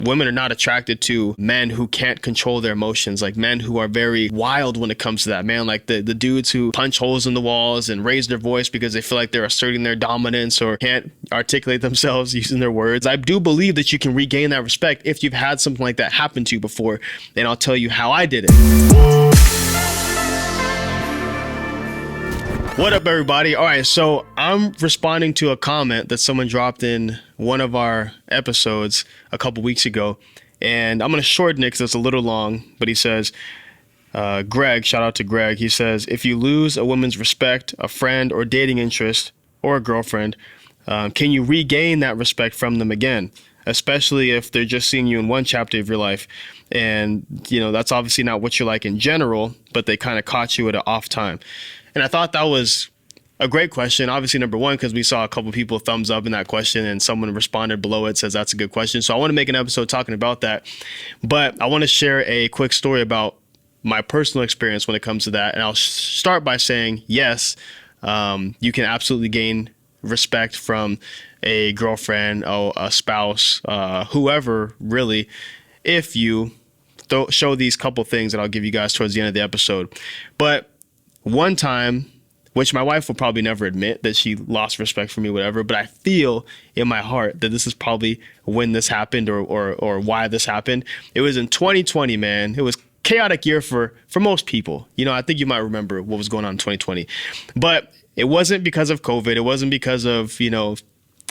women are not attracted to men who can't control their emotions, like men who are very wild when it comes to that, man. Like the dudes who punch holes in the walls and raise their voice because they feel like they're asserting their dominance or can't articulate themselves using their words. I do believe that you can regain that respect if you've had something like that happen to you before, and I'll tell you how I did it. What up, everybody? All right, so I'm responding to a comment that someone dropped in one of our episodes a couple weeks ago, and I'm going to shorten it because it's a little long, but he says, Greg, shout out to Greg. He says, if you lose a woman's respect, a friend or dating interest, or a girlfriend, can you regain that respect from them again? Especially if they're just seeing you in one chapter of your life. And, you know, that's obviously not what you're like in general, but they kind of caught you at an off time. And I thought that was a great question. Obviously, number one, because we saw a couple people thumbs up in that question and someone responded below it, says that's a good question. So I want to make an episode talking about that. But I want to share a quick story about my personal experience when it comes to that. And I'll start by saying, yes, you can absolutely gain respect from a girlfriend, a spouse, whoever really, if you show these couple things that I'll give you guys towards the end of the episode. But one time, which my wife will probably never admit that she lost respect for me, whatever, but I feel in my heart that this is probably when this happened or why this happened. It was in 2020, man. It was chaotic year for most people. You know, I think you might remember what was going on in 2020, but it wasn't because of COVID. It wasn't because of, you know,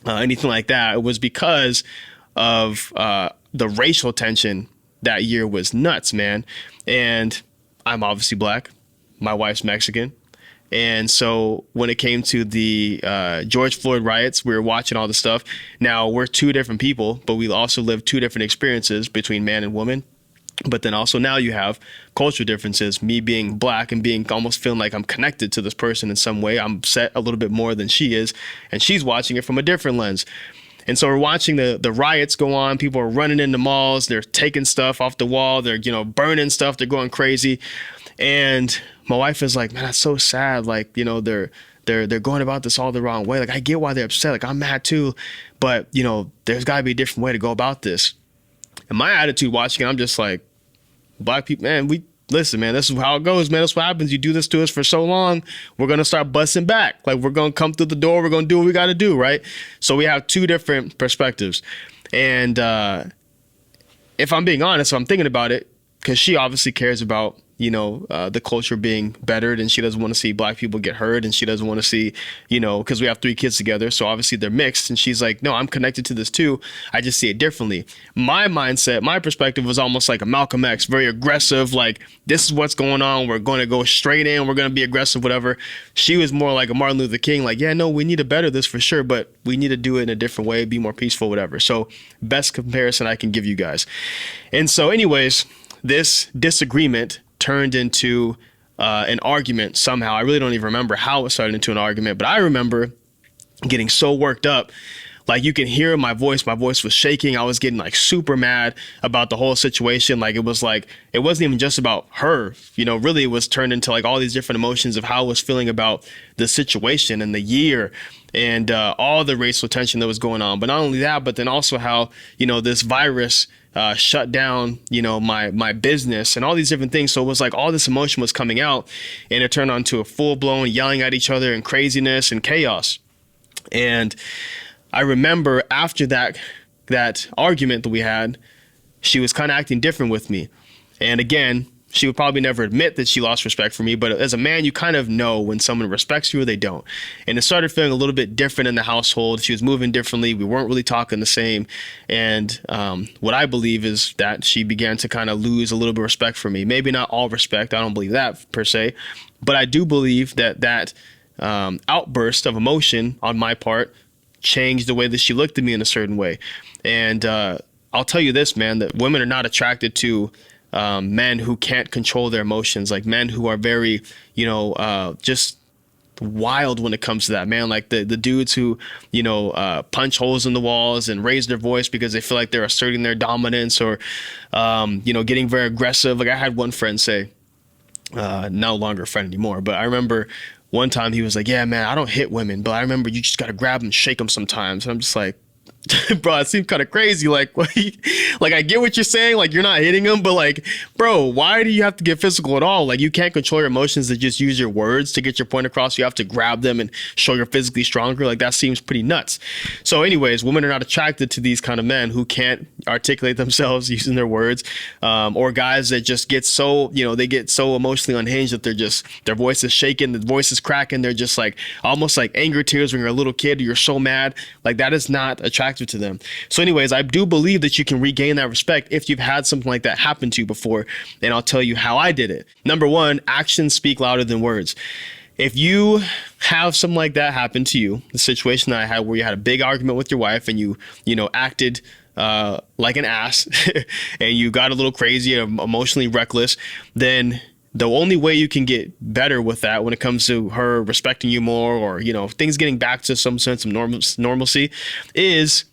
anything like that. It was because of the racial tension that year was nuts, man. And I'm obviously black. My wife's Mexican. And so when it came to the George Floyd riots, we were watching all the stuff. Now, we're two different people, but we also live two different experiences between man and woman. But then also now you have cultural differences, me being black and being almost feeling like I'm connected to this person in some way. I'm set a little bit more than she is, and she's watching it from a different lens. And so we're watching the riots go on. People are running into malls. They're taking stuff off the wall. They're, you know, burning stuff. They're going crazy. And my wife is like, man, that's so sad. Like, you know, they're going about this all the wrong way. Like, I get why they're upset. Like, I'm mad too. But, you know, there's got to be a different way to go about this. And my attitude watching it, I'm just like, black people, man, listen, man, this is how it goes, man. That's what happens. You do this to us for so long, we're going to start busting back. Like, we're going to come through the door. We're going to do what we got to do, right? So we have two different perspectives. And if I'm being honest, if I'm thinking about it, because she obviously cares about, you know, the culture being bettered, and she doesn't want to see black people get hurt, and she doesn't want to see, you know, because we have 3 kids together, so obviously they're mixed, and she's like, no, I'm connected to this too. I just see it differently. My mindset, my perspective was almost like a Malcolm X, very aggressive, like, this is what's going on. We're going to go straight in. We're going to be aggressive, whatever. She was more like a Martin Luther King, like, yeah, no, we need to better this for sure, but we need to do it in a different way, be more peaceful, whatever. So best comparison I can give you guys. And so anyways, this disagreement turned into an argument somehow. I really don't even remember how it started into an argument, but I remember getting so worked up. Like, you can hear my voice was shaking. I was getting like super mad about the whole situation. Like, it wasn't even just about her, you know, really it was turned into like all these different emotions of how I was feeling about the situation and the year and all the racial tension that was going on. But not only that, but then also how, you know, this virus shut down, you know, my business and all these different things. So it was like all this emotion was coming out, and it turned on to a full blown yelling at each other and craziness and chaos. And I remember after that argument that we had, she was kind of acting different with me. And again, she would probably never admit that she lost respect for me, but as a man, you kind of know when someone respects you or they don't. And it started feeling a little bit different in the household. She was moving differently. We weren't really talking the same. And what I believe is that she began to kind of lose a little bit of respect for me. Maybe not all respect. I don't believe that per se. But I do believe that outburst of emotion on my part changed the way that she looked at me in a certain way. And I'll tell you this, man, that women are not attracted to men who can't control their emotions, like men who are very, you know, just wild when it comes to that, man. Like the dudes who, you know, punch holes in the walls and raise their voice because they feel like they're asserting their dominance or, you know, getting very aggressive. Like I had one friend say, no longer a friend anymore, but I remember one time he was like, yeah, man, I don't hit women, but I remember you just got to grab them, shake them sometimes. And I'm just like, bro, it seems kind of crazy. Like, like I get what you're saying. Like, you're not hitting them, but like, bro, why do you have to get physical at all? Like, you can't control your emotions to just use your words to get your point across. You have to grab them and show you're physically stronger. Like, that seems pretty nuts. So anyways, women are not attracted to these kind of men who can't articulate themselves using their words, or guys that just get so, they get so emotionally unhinged that their voice is shaking, the voice is cracking. They're just like, almost like anger tears when you're a little kid, you're so mad. Like, that is not attractive to them. So anyways, I do believe that you can regain that respect if you've had something like that happen to you before. And I'll tell you how I did it. Number one, actions speak louder than words. If you have something like that happen to you, the situation that I had where you had a big argument with your wife and you acted like an ass and you got a little crazy and emotionally reckless, then the only way you can get better with that when it comes to her respecting you more, or, things getting back to some sense of normalcy, is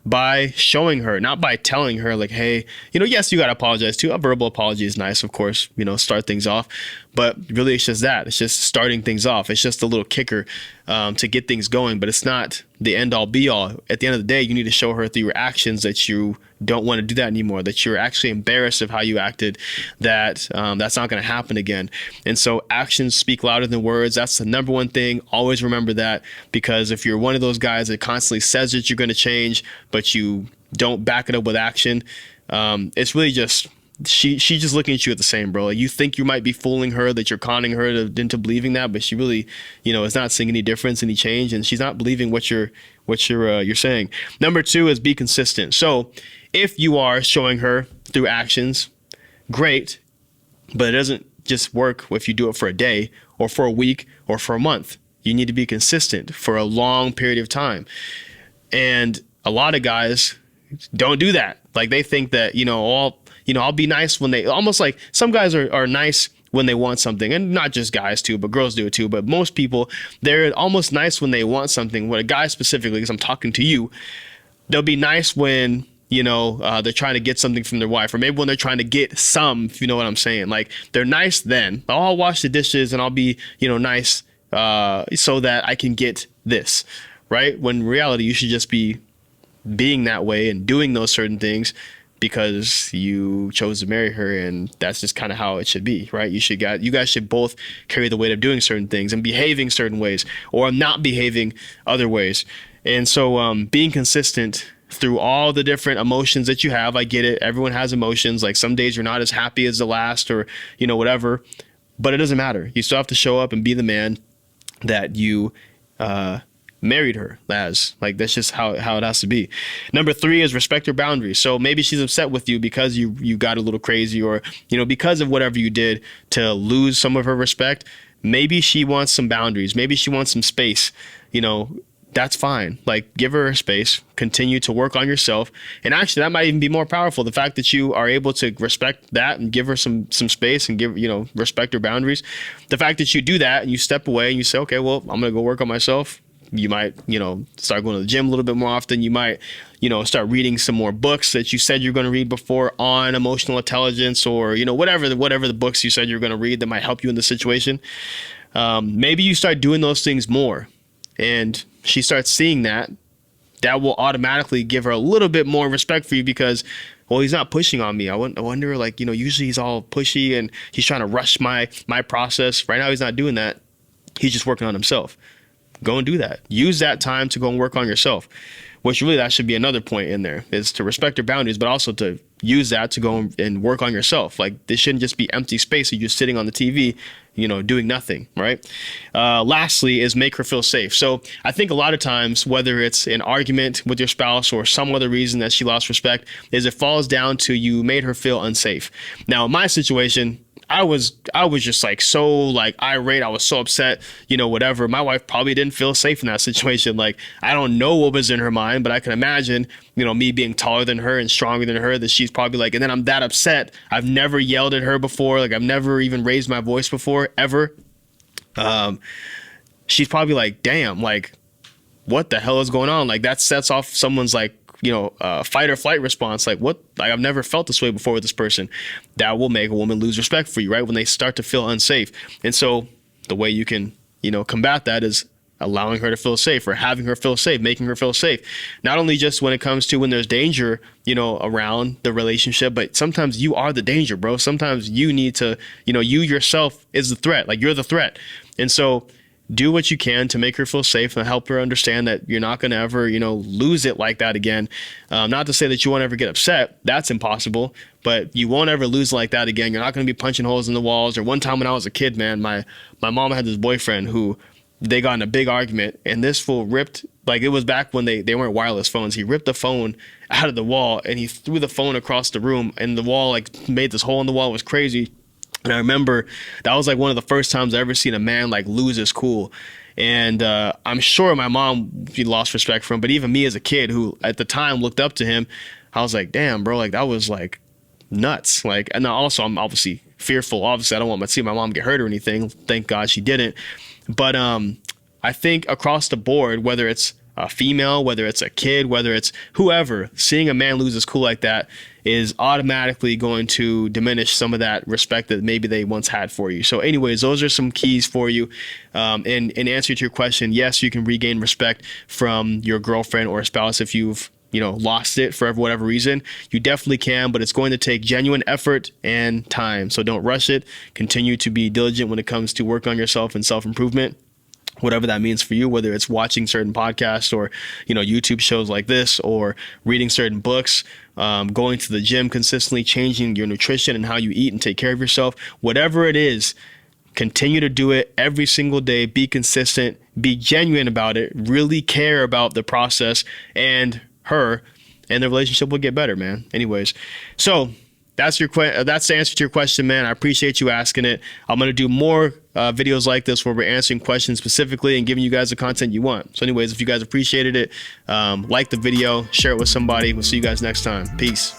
by showing her, not by telling her like, hey, yes, you got to apologize too. A verbal apology is nice, of course, start things off. But really, it's just that. It's just starting things off. It's just a little kicker to get things going. But it's not the end all be all. At the end of the day, you need to show her through your actions that you don't want to do that anymore, that you're actually embarrassed of how you acted, that that's not going to happen again. And so actions speak louder than words. That's the number one thing. Always remember that, because if you're one of those guys that constantly says that you're going to change, but you don't back it up with action, it's really just she's just looking at you at the same, bro. Like, you think you might be fooling her, that you're conning her into believing that, but she really, is not seeing any difference, any change, and she's not believing what you're saying. Number two is be consistent. So if you are showing her through actions, great, but it doesn't just work if you do it for a day or for a week or for a month. You need to be consistent for a long period of time. And a lot of guys don't do that. Like, they think that, I'll be nice when they, almost like some guys are nice when they want something, and not just guys too, but girls do it too. But most people, they're almost nice when they want something. When a guy specifically, because I'm talking to you, they'll be nice when, they're trying to get something from their wife, or maybe when they're trying to get some, if you know what I'm saying. Like, they're nice then. I'll wash the dishes and I'll be, nice so that I can get this, right? When in reality, you should just be being that way and doing those certain things because you chose to marry her, and that's just kind of how it should be, right? You guys should both carry the weight of doing certain things and behaving certain ways, or not behaving other ways. And so being consistent through all the different emotions that you have. I get it. Everyone has emotions. Like, some days you're not as happy as the last, or, whatever, but it doesn't matter. You still have to show up and be the man that you married her as. Like, that's just how it has to be. Number three is respect her boundaries. So maybe she's upset with you because you got a little crazy, or, because of whatever you did to lose some of her respect. Maybe she wants some boundaries. Maybe she wants some space. That's fine. Like, give her a space, continue to work on yourself. And actually, that might even be more powerful. The fact that you are able to respect that and give her some space and respect her boundaries. The fact that you do that and you step away and you say, okay, well, I'm going to go work on myself. You might, start going to the gym a little bit more often. You might, start reading some more books that you said you're going to read before on emotional intelligence, or, whatever the books you said you're going to read that might help you in the situation. Maybe you start doing those things more, and she starts seeing that will automatically give her a little bit more respect for you, because, well, he's not pushing on me. I wonder, like, usually he's all pushy and he's trying to rush my process. Right now, he's not doing that. He's just working on himself. Go and do that. Use that time to go and work on yourself, which really, that should be another point in there, is to respect your boundaries, but also to use that to go and work on yourself. Like, this shouldn't just be empty space of you just sitting on the TV, doing nothing, right? Lastly is make her feel safe. So I think a lot of times, whether it's an argument with your spouse or some other reason that she lost respect, is it falls down to you made her feel unsafe. Now, in my situation, I was just like so like irate. I was so upset, whatever. My wife probably didn't feel safe in that situation. Like, I don't know what was in her mind, but I can imagine, me being taller than her and stronger than her, that she's probably like, and then I'm that upset. I've never yelled at her before. Like, I've never even raised my voice before, ever. She's probably like, damn, like, what the hell is going on? Like, that sets off someone's like, fight or flight response. Like, what? Like, I've never felt this way before with this person. That will make a woman lose respect for you, right? When they start to feel unsafe. And so the way you can, combat that is allowing her to feel safe, or having her feel safe, making her feel safe. Not only just when it comes to when there's danger, around the relationship, but sometimes you are the danger, bro. Sometimes you need to, you yourself is the threat. Like, you're the threat. And so do what you can to make her feel safe and help her understand that you're not going to ever, lose it like that again. Not to say that you won't ever get upset. That's impossible, but you won't ever lose like that again. You're not going to be punching holes in the walls. Or one time when I was a kid, man, my mom had this boyfriend who they got in a big argument, and this fool ripped, like, it was back when they weren't wireless phones. He ripped the phone out of the wall and he threw the phone across the room, and the wall like made this hole in the wall. It was crazy. And I remember that was like one of the first times I ever seen a man like lose his cool. And I'm sure my mom, she lost respect for him, but even me as a kid who at the time looked up to him, I was like, damn, bro, like that was like nuts. Like, and also I'm obviously fearful. Obviously I don't want to see my mom get hurt or anything. Thank God she didn't. But I think across the board, whether it's a female, whether it's a kid, whether it's whoever, seeing a man lose his cool like that is automatically going to diminish some of that respect that maybe they once had for you. So anyways, those are some keys for you. And in answer to your question, yes, you can regain respect from your girlfriend or spouse if you've lost it for whatever reason. You definitely can, but it's going to take genuine effort and time. So don't rush it. Continue to be diligent when it comes to work on yourself and self-improvement, whatever that means for you, whether it's watching certain podcasts or, YouTube shows like this, or reading certain books, going to the gym consistently, changing your nutrition and how you eat and take care of yourself, whatever it is, continue to do it every single day. Be consistent, be genuine about it, really care about the process and her, and the relationship will get better, man. Anyways, so that's the answer to your question, man. I appreciate you asking it. I'm going to do more videos like this where we're answering questions specifically and giving you guys the content you want. So anyways, if you guys appreciated it, like the video, share it with somebody. We'll see you guys next time. Peace.